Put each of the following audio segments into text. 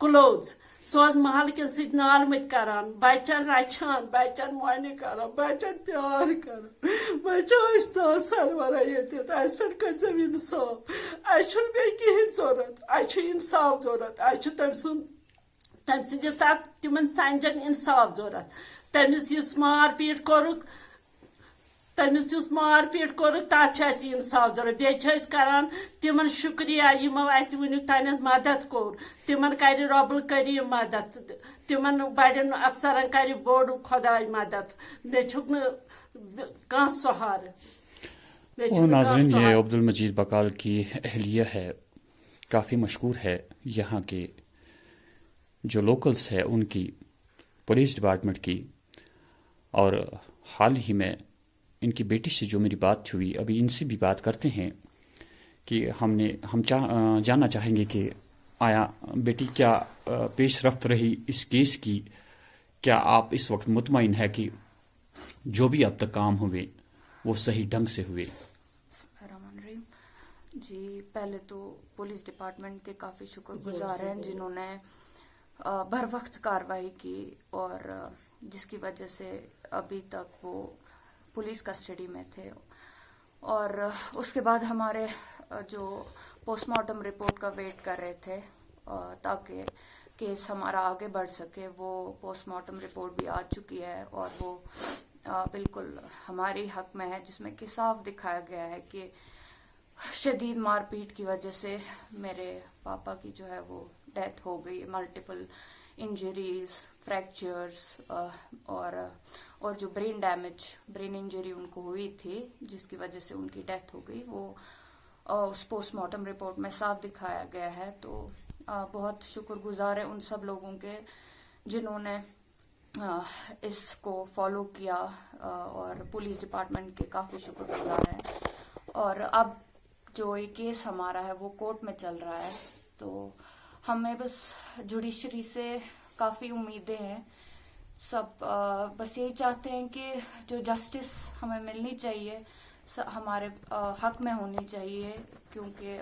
Close سوز محل کن سۭتۍ نالمت کران بچن رچھان بچن معنی کران بچن پیار کران بچہ ٲسۍ سرورا ییٚتٮ۪تھ اَسہِ پٮ۪ٹھ کٔرۍزیو اِنصاف اَسہِ چھُنہٕ بیٚیہِ کِہیٖنۍ ضوٚرَتھ اَسہِ چھُ اِنصاف ضوٚرَتھ اَسہِ چھُ تٔمۍ سٕنٛدِس تَتھ تِمن سنجن اِنصاف ضوٚرَتھ تٔمِس یُس مار پیٖٹ کوٚرُکھ تَتھ چھُ اَسہِ اِنصاف ضوٚرَتھ بیٚیہِ چھِ أسۍ کران تِمن شُکریہ یِمو اَسہِ وٕنیُک تانٮ۪تھ مدد کوٚر تِمن کرِ رۄب الکریٖم مدد تِمن بڑٮ۪ن افسرن کرِ بوٚڑ خۄداے مدد مےٚ چھُکھ نہٕ کانٛہہ سہارٕ اور ناظرین یہ عبد المجید بقال کی اہلیہ ہے کافی مشہور ہے یہاں کے جو لوکلز ہے ان کی پولیس ڈپارٹمنٹ کی اور حال ہی میں ان کی بیٹی سے جو میری بات ہوئی ابھی ان سے بھی بات کرتے ہیں کہ ہم جاننا چاہیں گے کہ آیا بیٹی کیا پیش رفت رہی اس کیس کی کیا آپ اس وقت مطمئن ہے کہ جو بھی اب تک کام ہوئے وہ صحیح ڈھنگ سے ہوئے؟ جی پہلے تو پولیس ڈپارٹمنٹ کے کافی شکر گزار ہیں جنہوں نے بر وقت کارروائی کی اور جس کی وجہ سے ابھی تک وہ پولیس کسٹڈی میں تھے اور اس کے بعد ہمارے جو پوسٹ مارٹم رپورٹ کا ویٹ کر رہے تھے تاکہ کیس ہمارا آگے بڑھ سکے وہ پوسٹ مارٹم رپورٹ بھی آ چکی ہے اور وہ بالکل ہماری حق میں ہے جس میں کہ صاف دکھایا گیا ہے کہ شدید مار پیٹ کی وجہ سے میرے پاپا کی جو ہے وہ ڈیتھ ہو گئی ملٹیپل انجریز فریکچرز اور جو برین انجری ان کو ہوئی تھی جس کی وجہ سے ان کی ڈیتھ ہو گئی وہ اس پوسٹ مارٹم رپورٹ میں صاف دکھایا گیا ہے تو بہت شکر گزار ہے ان سب لوگوں کے جنہوں نے اس کو فالو کیا اور پولیس ڈپارٹمنٹ کے کافی شکر گزار ہیں اور اب جو یہ کیس ہمارا ہے وہ کورٹ میں چل رہا ہے تو ہمیں بس جوڈیشری سے کافی امیدیں ہیں سب بس یہی چاہتے ہیں کہ جو جسٹس ہمیں ملنی چاہیے ہمارے حق میں ہونی چاہیے کیونکہ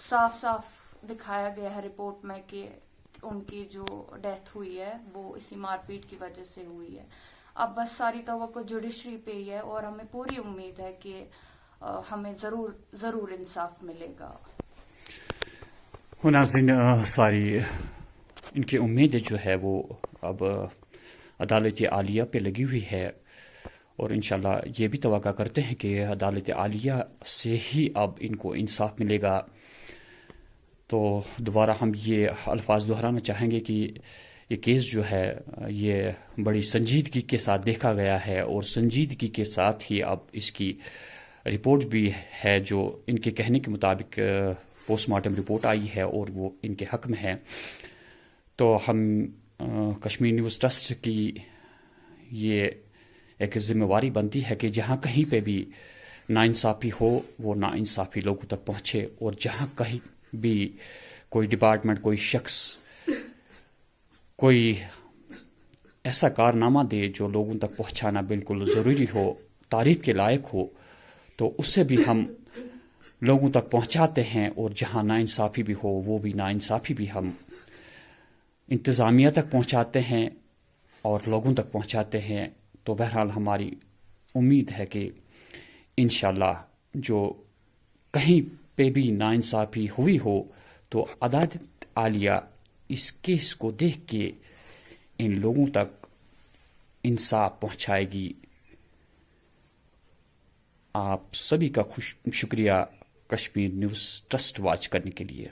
صاف دکھایا گیا ہے رپورٹ میں کہ ان کی جو ڈیتھ ہوئی ہے وہ اسی مار پیٹ کی وجہ سے ہوئی ہے اب بس ساری توقع جوڈیشری پہ ہی ہے اور ہمیں پوری امید ہے کہ ہمیں ضرور انصاف ملے گا. ناظرین ساری ان کی امیدیں جو ہے وہ اب عدالت عالیہ پہ لگی ہوئی ہے اور انشاءاللہ یہ بھی توقع کرتے ہیں کہ عدالت عالیہ سے ہی اب ان کو انصاف ملے گا. تو دوبارہ ہم یہ الفاظ دہرانا چاہیں گے کہ یہ کیس جو ہے یہ بڑی سنجیدگی کے ساتھ دیکھا گیا ہے اور سنجیدگی کے ساتھ ہی اب اس کی رپورٹ بھی ہے جو ان کے کہنے کے مطابق پوسٹ مارٹم رپورٹ آئی ہے اور وہ ان کے حق میں ہے. تو ہم کشمیر نیوز ٹرسٹ کی یہ ایک ذمہ داری بنتی ہے کہ جہاں کہیں پہ بھی ناانصافی ہو وہ ناانصافی لوگوں تک پہنچے اور جہاں کہیں بھی کوئی ڈپارٹمنٹ کوئی شخص کوئی ایسا کارنامہ دے جو لوگوں تک پہنچانا بالکل ضروری ہو تعریف کے لائق ہو تو اس سے بھی ہم لوگوں تک پہنچاتے ہیں اور جہاں ناانصافی بھی ہو وہ بھی ناانصافی بھی ہم انتظامیہ تک پہنچاتے ہیں اور لوگوں تک پہنچاتے ہیں. تو بہرحال ہماری امید ہے کہ انشاءاللہ جو کہیں پہ بھی ناانصافی ہوئی ہو تو عدالت عالیہ اس کیس کو دیکھ کے ان لوگوں تک انصاف پہنچائے گی. آپ سبھی کا شکریہ کشمیر نیوز ٹرسٹ واچ کرنے کے لیے.